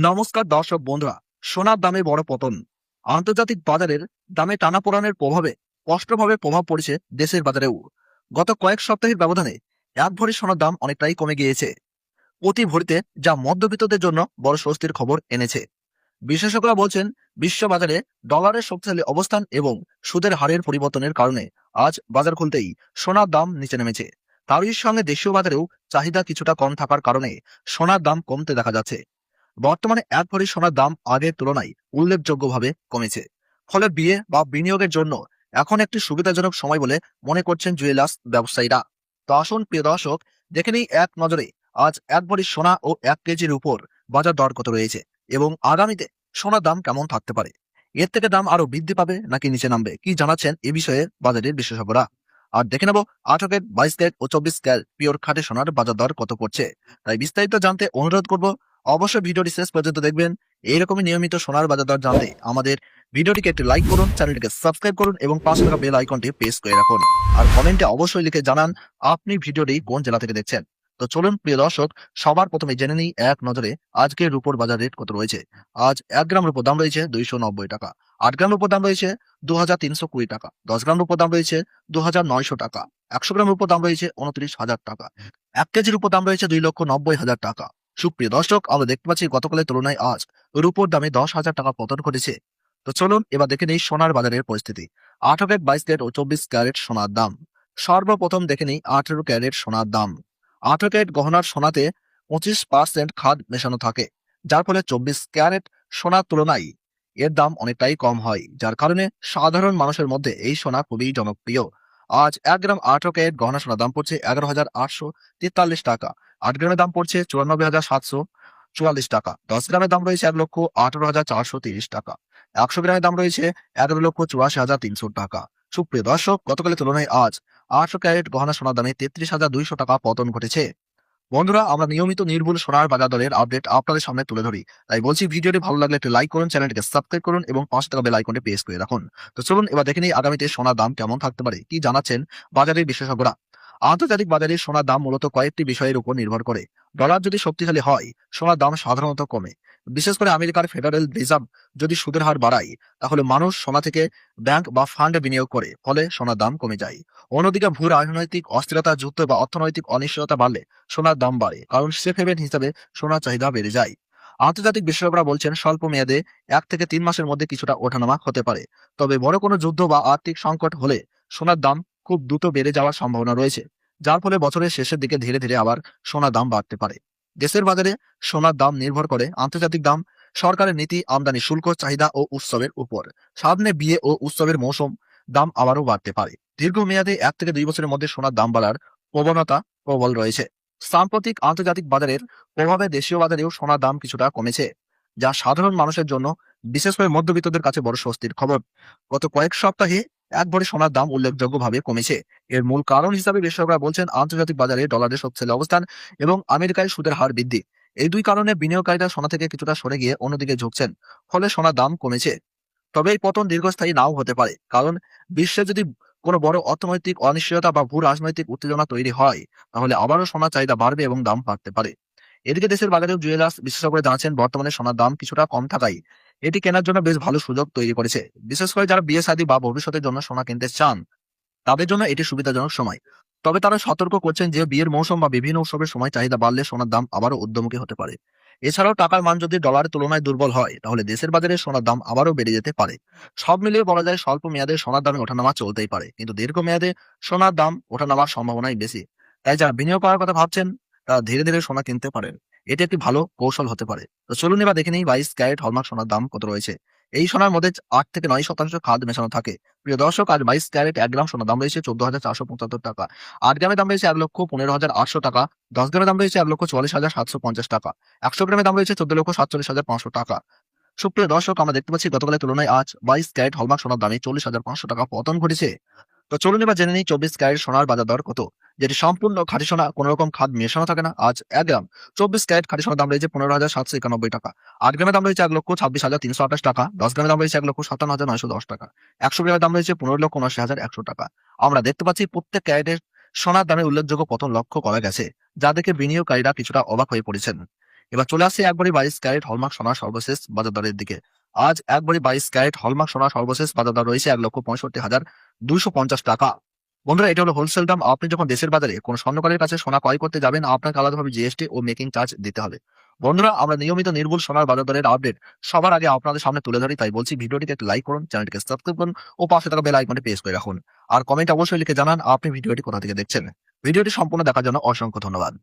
নমস্কার দর্শক বন্ধুরা। সোনার দামে বড় পতন, আন্তর্জাতিক বাজারের দামে টানাপোড়েনের প্রভাবে স্পষ্টভাবে প্রভাব পড়েছে দেশের বাজারেও। গত কয়েক সপ্তাহের ব্যবধানে এক ভরি সোনার দাম অনেকটাই কমে গিয়েছে প্রতি ভরিতে, যা মধ্যবিত্তদের জন্য বড় স্বস্তির খবর এনেছে। বিশেষজ্ঞরা বলছেন, বিশ্ব বাজারে ডলারের শক্তিশালী অবস্থান এবং সুদের হারের পরিবর্তনের কারণে আজ বাজার খুলতেই সোনার দাম নিচে নেমেছে। তারই সঙ্গে দেশীয় বাজারেও চাহিদা কিছুটা কম থাকার কারণে সোনার দাম কমতে দেখা যাচ্ছে। বর্তমানে এক ভরি সোনার দাম আগের তুলনায় উল্লেখযোগ্যভাবে কমেছে। ফলে বিয়ে বা বিনিয়োগের জন্য এখন একটি সুবিধাজনক সময় বলে মনে করছেন জুয়েলার্স ব্যবসায়ীরা। তো আসুন প্রিয় দর্শক, দেখে নিই এক নজরে আজ এক ভরি সোনা ও 1 কেজির উপর বাজার দর কত রয়েছে এবং আগামীতে সোনার দাম কেমন থাকতে পারে। এর থেকে দাম আরো বৃদ্ধি পাবে নাকি নিচে নামবে, কি জানাচ্ছেন এ বিষয়ে বাজারের বিশেষজ্ঞরা। আর দেখে নেব 18 ক্যারেট, 22 ক্যারেট ও 24 ক্যারেট পিওর খাঁটি সোনার বাজার দর কত পড়ছে। তাই বিস্তারিত জানতে অনুরোধ করব, অবশ্যই ভিডিওটি শেষ পর্যন্ত দেখবেন। এইরকমই নিয়মিত সোনার বাজার দর জানতে আমাদের ভিডিওটিকে একটি লাইক করুন, চ্যানেলটিকে সাবস্ক্রাইব করুন এবং পাশে থাকা বেল আইকনটি প্রেস করে রাখুন। আর কমেন্টে অবশ্যই লিখে জানান আপনি ভিডিওটি কোন জেলা থেকে দেখছেন। তো চলুন প্রিয় দর্শক, সবার প্রথমে জেনে নিই এক নজরে আজকের রুপোর বাজার রেট কত রয়েছে। আজ 1 গ্রাম রুপোর দাম রয়েছে 290 টাকা, 8 গ্রাম রুপোর দাম রয়েছে 2320 টাকা, 10 গ্রাম রুপোর দাম রয়েছে 2900 টাকা, 100 গ্রাম রুপোর দাম রয়েছে 29,000 টাকা, 1 কেজির উপর দাম রয়েছে 2,90,000 টাকা। সুপ্রিয় দর্শক, আমরা দেখতে পাচ্ছি গতকালের তুলনায় আজ রুপোর দামে 10,000 টাকা পতন ঘটেছে। তো চলুন এবার দেখে নিই সোনার বাজারের পরিস্থিতি। 18 ক্যারেট, 22 ক্যারেট ও 24 ক্যারেট সোনার দাম। সর্বপ্রথম দেখে নিই 18 ক্যারেট সোনার দাম। 18 ক্যারেট গহনার সোনাতে 25% খাদ মেশানো থাকে, যার ফলে 24 ক্যারেট সোনার তুলনায় এর দাম অনেকটাই কম হয়, যার কারণে সাধারণ মানুষের মধ্যে এই সোনা খুবই জনপ্রিয়। আজ 1 গ্রাম 18 ক্যারেট গহনা সোনার দাম পড়ছে 11,843 টাকা, 8 গ্রামের দাম পড়ছে 94,744 টাকা, 10 গ্রামের দাম রয়েছে 1,18,430 টাকা, 100 গ্রামের দাম রয়েছে 11,84,300 টাকা। সুপ্রিয় দর্শক, গতকালের তুলনায় আজ 18 ক্যারেট গহনা সোনার দামে 33,200 টাকা পতন ঘটেছে। বন্ধুরা, আমরা নিয়মিত নির্ভুল সোনার বাজার দরের আপডেট আপনাদের সামনে তুলে ধরি। তাই বলছি, ভিডিওটি ভালো লাগলে একটি লাইক করুন, চ্যানেলটিকে সাবস্ক্রাইব করুন এবং পাশে থাকা বেল আইকনটি প্রেস করে রাখুন। তো চলুন এবার দেখে নিই আগামীতে সোনার দাম কেমন থাকতে পারে, কি জানাচ্ছেন বাজারের বিশেষজ্ঞরা। আন্তর্জাতিক বাজারে সোনার দাম মূলত কয়েকটি বিষয়ের উপর নির্ভর করে। ডলার যদি শক্তিশালী হয়, সোনার দাম সাধারণত কমে। বিশেষ করে আমেরিকার ফেডারেল রিজার্ভ যদি সুদের হার বাড়ায়, তাহলে মানুষ সোনা থেকে ব্যাংক বা ফান্ডে বিনিয়োগ করে, ফলে সোনার দাম কমে যায়। অন্যদিকে ভূ রাজনৈতিক অস্থিরতা, যুদ্ধ বা অর্থনৈতিক অনিশ্চয়তা বাড়লে সোনার দাম বাড়ে, কারণ সেফ হেভেন হিসেবে সোনার চাহিদা বেড়ে যায়। আন্তর্জাতিক বিশেষজ্ঞরা বলছেন, স্বল্প মেয়াদে 1 থেকে 3 মাসের মধ্যে কিছুটা ওঠানামা হতে পারে। তবে বড় কোনো যুদ্ধ বা আর্থিক সংকট হলে সোনার দাম খুব দ্রুত বেড়ে যাওয়ার সম্ভাবনা রয়েছে, যার ফলে বছরের শেষের দিকে ধীরে ধীরে আবার সোনার দাম বাড়তে পারে। দেশের বাজারে সোনার দাম নির্ভর করে আন্তর্জাতিক দাম, সরকারের নীতি, আমদানি শুল্ক, চাহিদা ও উৎসবের উপর। সামনে বিয়ে ও উৎসবের মৌসুম, দাম আবারও বাড়তে পারে। দীর্ঘমেয়াদে 1 থেকে 2 বছরের মধ্যে সোনার দাম বাড়ার প্রবণতা প্রবল রয়েছে। সাম্প্রতিক আন্তর্জাতিক বাজারের প্রভাবে দেশীয় বাজারেও সোনার দাম কিছুটা কমেছে, যা সাধারণ মানুষের জন্য, বিশেষ করে মধ্যবিত্তদের কাছে বড় স্বস্তির খবর। গত কয়েক সপ্তাহে এক ভরি সোনার দাম উল্লেখযোগ্যভাবে কমেছে। এর মূল কারণ হিসাবে বিশেষজ্ঞরা বলছেন, আন্তর্জাতিক বাজারে ডলারের শক্তিশালী অবস্থান এবং আমেরিকায় সুদের হার বৃদ্ধি। এই দুই কারণে বিনিয়োগকারীরা সোনা থেকে কিছুটা সরে গিয়ে অন্যদিকে ঝুঁকছেন, ফলে সোনার দাম কমেছে। তবে এই পতন দীর্ঘস্থায়ী নাও হতে পারে, কারণ বিশ্বে যদি কোনো বড় অর্থনৈতিক অনিশ্চয়তা বা ভূ রাজনৈতিক উত্তেজনা তৈরি হয়, তাহলে আবারও সোনার চাহিদা বাড়বে এবং দাম বাড়তে পারে। এদিকে দেশের বাজারেও জুয়েলার্স বিশেষজ্ঞরা জানাচ্ছেন, বর্তমানে সোনার দাম কিছুটা কম থাকায় এটি কেনার জন্য বেশ ভালো সুযোগ তৈরি করেছে। বিশেষ করে যারা বিয়ে শাদী বা ভবিষ্যতের জন্য সোনা কিনতে চান, তাদের জন্য এটি সুবিধাজনক সময়। তবে তারা সতর্ক করছেন যে বিয়ের মৌসুম বা বিভিন্ন উৎসবের সময় চাহিদা বাড়লে সোনার দাম আবারও ঊর্ধ্বমুখী হতে পারে। এছাড়াও টাকার মান যদি ডলারের তুলনায় দুর্বল হয়, তাহলে দেশের বাজারে সোনার দাম আবারও বেড়ে যেতে পারে। সব মিলিয়ে বলা যায়, স্বল্প মেয়াদে সোনার দামে ওঠানামা চলতেই পারে, কিন্তু দীর্ঘমেয়াদে সোনার দাম ওঠানামার সম্ভাবনাই বেশি। তাই যারা বিনিয়োগ করার কথা ভাবছেন, তারা ধীরে ধীরে সোনা কিনতে পারেন। এটি একটি ভালো কৌশল হতে পারে। তো চলুন এবার দেখে নিই 22 ক্যারেট হলমার্ক সোনার দাম কত রয়েছে। এই সোনার মধ্যে 8 থেকে 9 শতাংশ খাদ মেশানো থাকে। প্রিয় দর্শক, আজ 22 ক্যারেট 1 গ্রাম সোনার দাম রয়েছে 14,475 টাকা, 8 গ্রামের দাম রয়েছে 1,15,800 টাকা, 10 গ্রামের দাম রয়েছে 1,44,750 টাকা, 100 গ্রামের দাম রয়েছে 14,47,500 টাকা। সুপ্রিয় দর্শক, আমরা দেখতে পাচ্ছি গতকালের তুলনায় আজ 22 ক্যারেট হলমার্ক সোনার দামে 40,500 টাকা পতন ঘটেছে। তো চলুন এবার জেনে নিই 24 ক্যারেট সোনার বাজার দর কত, যেটি সম্পূর্ণ খাঁটি সোনা, কোন রকম খাদ মেশানো থাকে না। আজ 1 গ্রাম 24 ক্যারেট খাঁটি সোনার দাম রয়েছে 15,791 টাকা, 8 গ্রামের দাম রয়েছে 1,26,328 টাকা, 10 গ্রামের দাম রয়েছে 1,57,910 টাকা, 100 গ্রামের দাম রয়েছে 15,79,100 টাকা। আমরা দেখতে পাচ্ছি প্রত্যেক ক্যারেটের সোনার দামে উল্লেখযোগ্য পতন লক্ষ্য করা গেছে, যা দেখে বিনিয়োগকারীরা কিছুটা অবাক হয়ে পড়েছেন। এবার চলে আসছে 1 ভরি 22 ক্যারেট হলমার্ক সোনার সর্বশেষ বাজার দরের দিকে। আজ 1 ভরি 22 ক্যারেট হলমার্ক সোনার সর্বশেষ বাজার দর রয়েছে 1,65,250 টাকা। বন্ধুরা, এটা হলো হোলসেল দাম। আপনি যখন দেশের বাজারে কোনো স্বর্ণকারের কাছে সোনা ক্রয় করতে যাবেন, আপনাকে আলাদাভাবে জিএসটি ও মেকিং চার্জ দিতে হবে। বন্ধুরা, আমরা নিয়মিত নির্ভুল সোনার বাজার দরের আপডেট সবার আগে আপনাদের সামনে তুলে ধরি, তাই বলছি ভিডিওটিকে একটু লাইক করুন, চ্যানেলটিকে সাবস্ক্রাইব করুন ও পাশে থাকা বেল আইকনটি প্রেস করে রাখুন। আর কমেন্টে অবশ্যই লিখে জানান আপনি ভিডিওটি কোথা থেকে দেখছেন। ভিডিওটি সম্পূর্ণ দেখার জন্য অসংখ্য ধন্যবাদ।